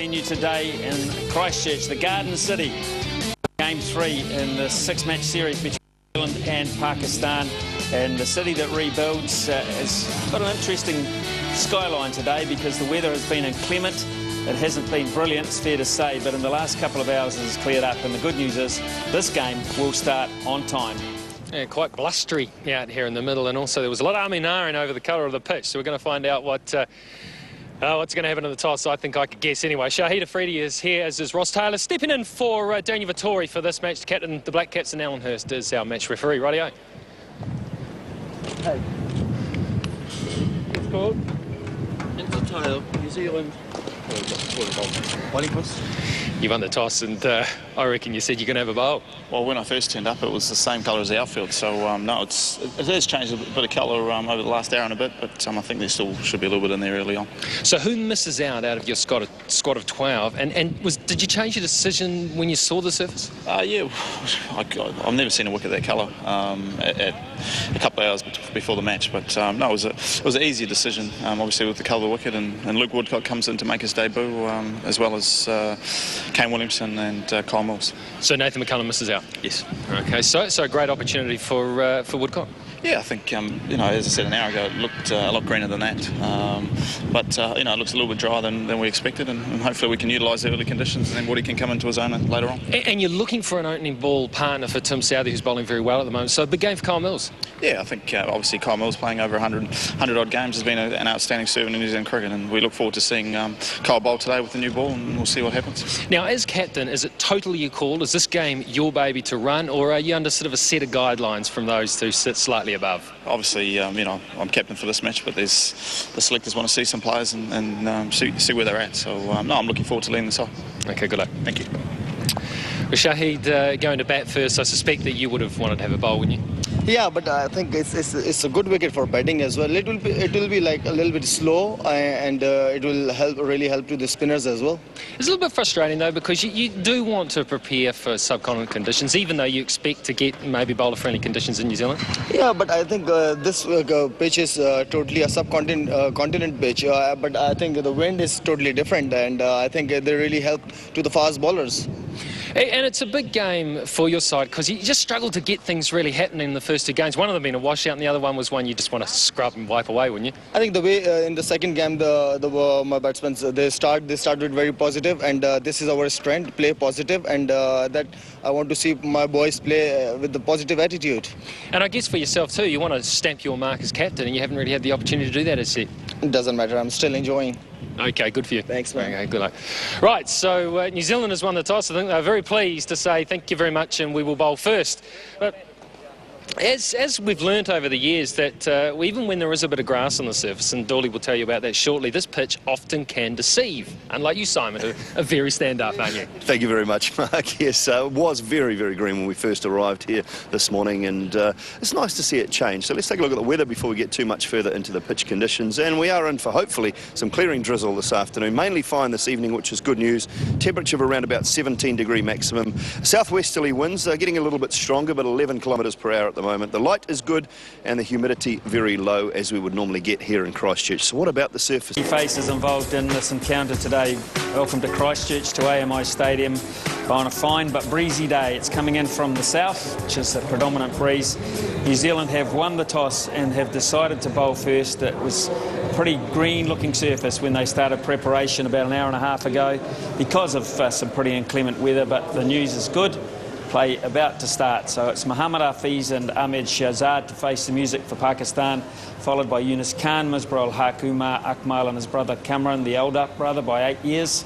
venue today in Christchurch, the Garden City. Game 3 in the 6-match series between New Zealand and Pakistan. And the city that rebuilds has got an interesting skyline today because the weather has been inclement. It hasn't been brilliant, it's fair to say, but in the last couple of hours it has cleared up. And the good news is this game will start on time. Yeah, quite blustery out here in the middle, and also there was a lot of arm-in-ahhing over the colour of the pitch, so we're going to find out what's going to happen in the toss. I think I could guess anyway. Shahid Afridi is here, as is Ross Taylor, stepping in for Daniel Vittori for this match. The captain, the Black Caps, and Alan Hurst is our match referee. Rightio. Hey. It's called Into Tail, New Zealand. You won the toss, and I reckon you said you're going to have a bowl. Well, when I first turned up, it was the same colour as the outfield. So, no, it has changed a bit of colour over the last hour and a bit, but I think there still should be a little bit in there early on. So who misses out of your squad of 12? And did you change your decision when you saw the surface? Yeah, I've never seen a wicket that colour at a couple of hours before the match. But, no, it was an easy decision, obviously, with the colour of the wicket. And Luke Woodcock comes in to make his debut, as well as Kane Williamson and Kyle Mills. So Nathan McCullum misses out? Yes. Okay, so a great opportunity for Woodcock. Yeah, I think, as I said an hour ago, it looked a lot greener than that. But it looks a little bit drier than we expected, and hopefully we can utilise the early conditions, and then Woody can come into his own later on. And you're looking for an opening ball partner for Tim Southey, who's bowling very well at the moment. So a big game for Kyle Mills. Yeah, I think obviously Kyle Mills playing over 100-odd games has been an outstanding servant in New Zealand cricket, and we look forward to seeing Kyle bowl today with the new ball, and we'll see what happens. Now, as captain, is it totally your call? Is this game your baby to run, or are you under sort of a set of guidelines from those who sit slightly above? Obviously, I'm captain for this match, but the selectors want to see some players and see where they're at. So, no, I'm looking forward to leading this off. Okay, good luck. Thank you. Well, Shahid, going to bat first, I suspect that you would have wanted to have a bowl, wouldn't you? Yeah, but I think it's a good wicket for batting as well. It will be like a little bit slow, and it will really help to the spinners as well. It's a little bit frustrating though, because you do want to prepare for subcontinent conditions, even though you expect to get maybe bowler-friendly conditions in New Zealand. Yeah, but I think this pitch is totally a subcontinent pitch. But I think the wind is totally different, and I think they really help to the fast bowlers. And it's a big game for your side because you just struggled to get things really happening in the first two games. One of them being a washout, and the other one was one you just want to scrub and wipe away, wouldn't you? I think the way in the second game, my batsmen they started very positive, and this is our strength, play positive, and that I want to see my boys play with the positive attitude. And I guess for yourself too, you want to stamp your mark as captain, and you haven't really had the opportunity to do that as yet. It doesn't matter. I'm still enjoying. Okay, good for you. Thanks, man. Okay, good luck. Right, so New Zealand has won the toss. I think they're very pleased to say thank you very much and we will bowl first. But as we've learnt over the years that even when there is a bit of grass on the surface, and Dawley will tell you about that shortly, this pitch often can deceive. Unlike you, Simon, who are very stand-up, aren't you? Thank you very much, Mark. Yes, it was very, very green when we first arrived here this morning, and it's nice to see it change. So let's take a look at the weather before we get too much further into the pitch conditions. And we are in for, hopefully, some clearing drizzle this afternoon. Mainly fine this evening, which is good news. Temperature of around about 17-degree maximum. Southwesterly winds are getting a little bit stronger, but 11 kilometres per hour at the moment. The light is good and the humidity very low, as we would normally get here in Christchurch. So what about the surface? Faces involved in this encounter today. Welcome to Christchurch, to AMI Stadium, on a fine but breezy day. It's coming in from the south, which is a predominant breeze. New Zealand have won the toss and have decided to bowl first. It was a pretty green-looking surface when they started preparation about an hour and a half ago because of some pretty inclement weather, but the news is good. Play about to start. So it's Mohammad Hafiz and Ahmed Shahzad to face the music for Pakistan, followed by Yunus Khan, Misbah al-Haq, Umar Akmal and his brother Cameron, the elder brother by 8 years,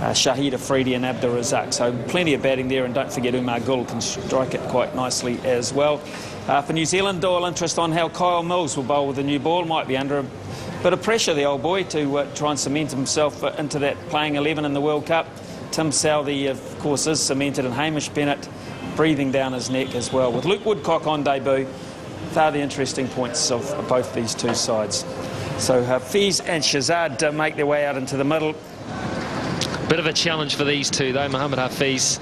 Shahid Afridi and Abdur Razak. So plenty of batting there, and don't forget Umar Gul can strike it quite nicely as well. For New Zealand, all interest on how Kyle Mills will bowl with the new ball. Might be under a bit of pressure, the old boy, to try and cement himself into that playing 11 in the World Cup. Tim Southey, of course, is cemented, and Hamish Bennett breathing down his neck as well. With Luke Woodcock on debut, they're the interesting points of both these two sides. So Hafiz and Shahzad make their way out into the middle. Bit of a challenge for these two though. Mohammad Hafiz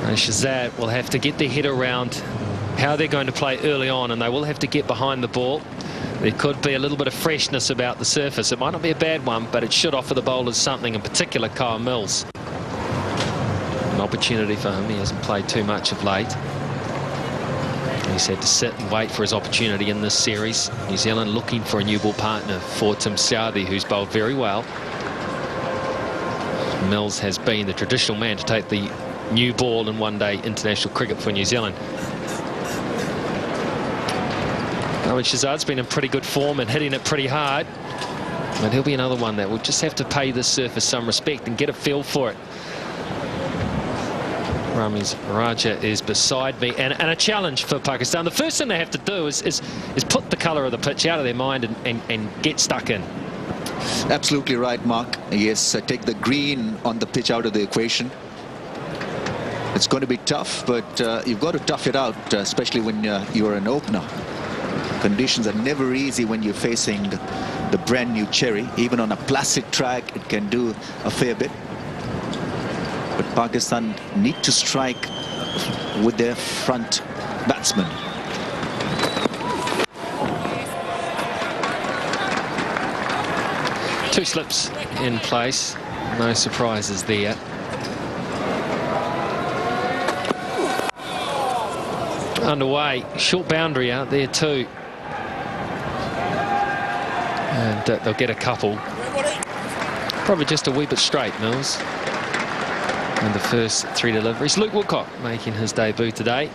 and Shahzad will have to get their head around how they're going to play early on, and they will have to get behind the ball. There could be a little bit of freshness about the surface. It might not be a bad one, but it should offer the bowlers something, in particular Kyle Mills. An opportunity for him. He hasn't played too much of late. He's had to sit and wait for his opportunity in this series. New Zealand looking for a new ball partner for Tim Southee, who's bowled very well. Mills has been the traditional man to take the new ball in one-day international cricket for New Zealand. Mohammad Shahzad's been in pretty good form and hitting it pretty hard. But he'll be another one that will just have to pay this surface some respect and get a feel for it. Ramiz Raja is beside me, and a challenge for Pakistan. The first thing they have to do is put the colour of the pitch out of their mind and get stuck in. Absolutely right, Mark. Yes, take the green on the pitch out of the equation. It's going to be tough, but you've got to tough it out, especially when you're an opener. Conditions are never easy when you're facing the brand new Cherry. Even on a plastic track, it can do a fair bit. But Pakistan need to strike with their front batsmen. Two slips in place. No surprises there. Underway. Short boundary out there too. And they'll get a couple. Probably just a wee bit straight, Mills. And the first three deliveries. Luke Woodcock making his debut today.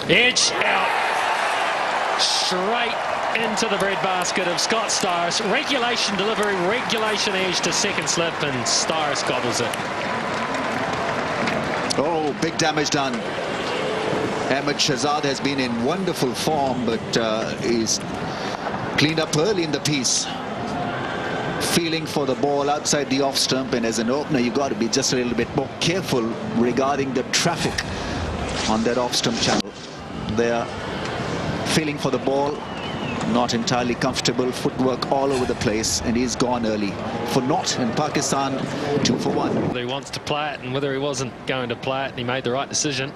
Edge out. Straight into the breadbasket of Scott Styris. Regulation delivery, regulation edge to second slip, and Styris gobbles it. Oh, big damage done. Ahmed Shahzad has been in wonderful form, but he's cleaned up early in the piece. Feeling for the ball outside the off stump, and as an opener you got to be just a little bit more careful regarding the traffic on that off stump channel. They are feeling for the ball, not entirely comfortable, footwork all over the place, and he's gone early for naught in Pakistan. 2 for 1. Whether he wants to play it and whether he wasn't going to play it, and he made the right decision.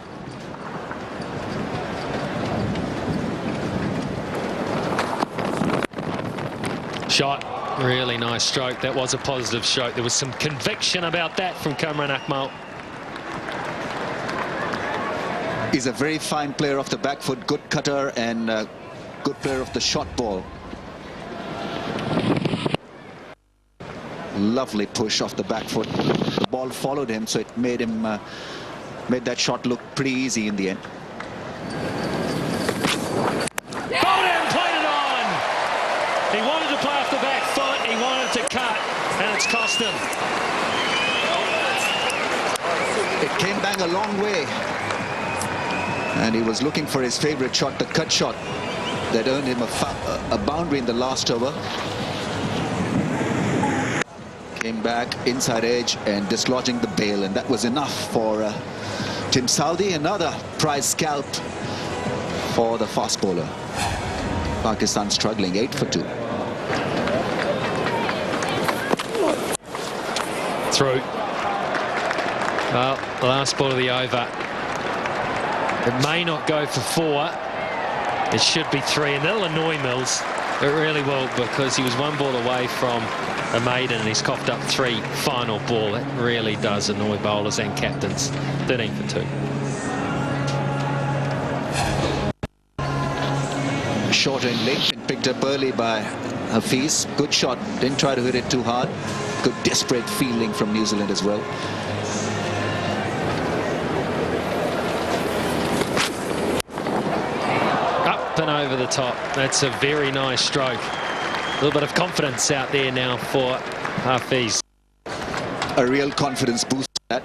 Shot. Really nice stroke. That was a positive stroke. There was some conviction about that from Kamran Akmal. He's a very fine player off the back foot, good cutter, and good player of the short ball. Lovely push off the back foot. The ball followed him, so it made him made that shot look pretty easy in the end. Bowled it and played it on. He wanted to play off the back foot. He wanted to cut, and it's cost him. It came back a long way, and he was looking for his favorite shot, the cut shot, that earned him a boundary in the last over. Came back inside edge and dislodging the bail, and that was enough for Tim Southee. Another prize scalp for the fast bowler. Pakistan struggling, 8 for 2. Through. Well, the last ball of the over. It may not go for 4. It should be 3, and that'll annoy Mills. It really will, because he was 1 ball away from a maiden and he's coughed up 3 final ball. It really does annoy bowlers and captains. 13 for 2. Short and late, and picked up early by Hafiz. Good shot, didn't try to hit it too hard. Good desperate fielding from New Zealand as well. Up and over the top. That's a very nice stroke. A little bit of confidence out there now for Hafiz. A real confidence boost. That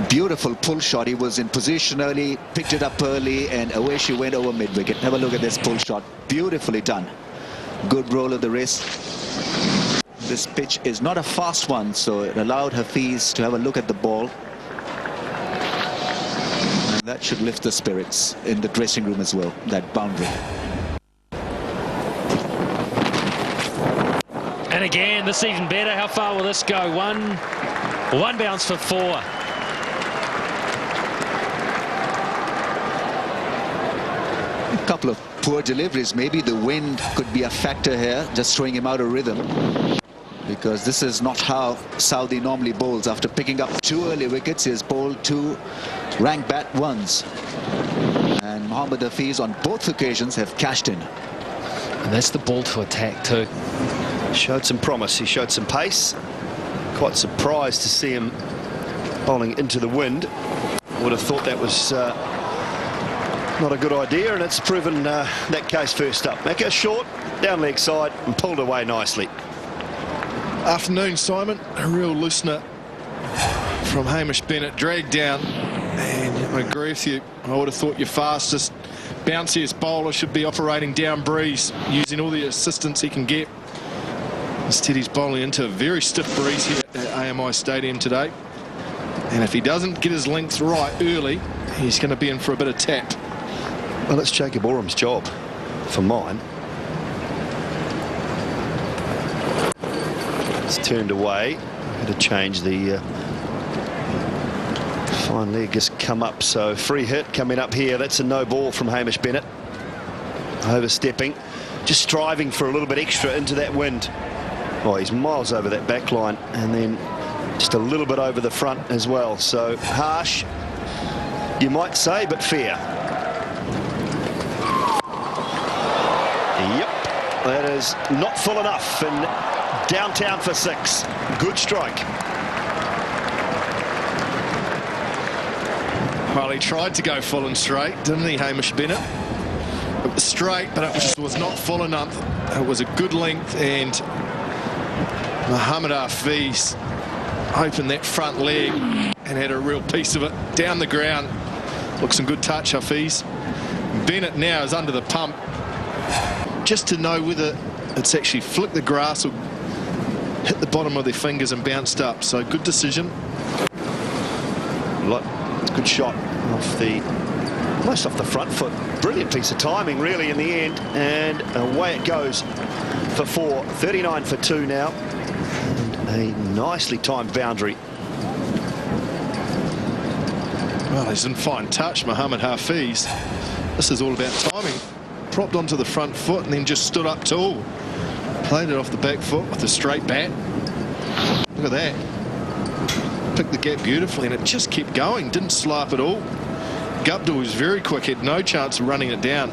beautiful pull shot. He was in position early, picked it up early, and away she went over mid-wicket. Have a look at this pull shot. Beautifully done. Good roll of the wrist. This pitch is not a fast one, so it allowed Hafiz to have a look at the ball. And that should lift the spirits in the dressing room as well, that boundary. And again, this even better. How far will this go? One bounce for 4. Couple of poor deliveries. Maybe the wind could be a factor here, just throwing him out of rhythm, because this is not how Saudi normally bowls. After picking up 2 early wickets, he has bowled 2 rank bat ones, and Mohammad Hafiz on both occasions have cashed in. And that's the ball to attack too. Showed some promise, he showed some pace. Quite surprised to see him bowling into the wind. Would have thought that was not a good idea, and it's proven that case first up. Macca short, down leg side, and pulled away nicely. Afternoon, Simon. A real loosener from Hamish Bennett, dragged down, and I agree with you. I would have thought your fastest, bounciest bowler should be operating down breeze, using all the assistance he can get. Instead, he's bowling into a very stiff breeze here at AMI Stadium today, and if he doesn't get his length right early, he's going to be in for a bit of tap. Well, it's Jacob Orham's job for mine. It's turned away. Had to change the fine leg has come up, so free hit coming up here. That's a no ball from Hamish Bennett. Overstepping, just striving for a little bit extra into that wind. Oh, he's miles over that back line, and then just a little bit over the front as well. So harsh, you might say, but fair. Yep, that is not full enough, and downtown for 6. Good strike. Well, he tried to go full and straight, didn't he, Hamish Bennett? It was straight, but it just was not full enough. It was a good length, and Mohammad Hafiz opened that front leg and had a real piece of it down the ground. Looks some good touch, Hafiz. Bennett now is under the pump, just to know whether it's actually flicked the grass or hit the bottom of their fingers and bounced up. So good decision. Good shot off the, almost off the front foot. Brilliant piece of timing, really, in the end, and away it goes for 4. 39 for 2 now, and a nicely timed boundary. Well, he's in fine touch, Mohammad Hafiz. This is all about timing. Propped onto the front foot and then just stood up tall. Played it off the back foot with a straight bat. Look at that. Picked the gap beautifully, and it just kept going. Didn't slap at all. Gupta was very quick, had no chance of running it down.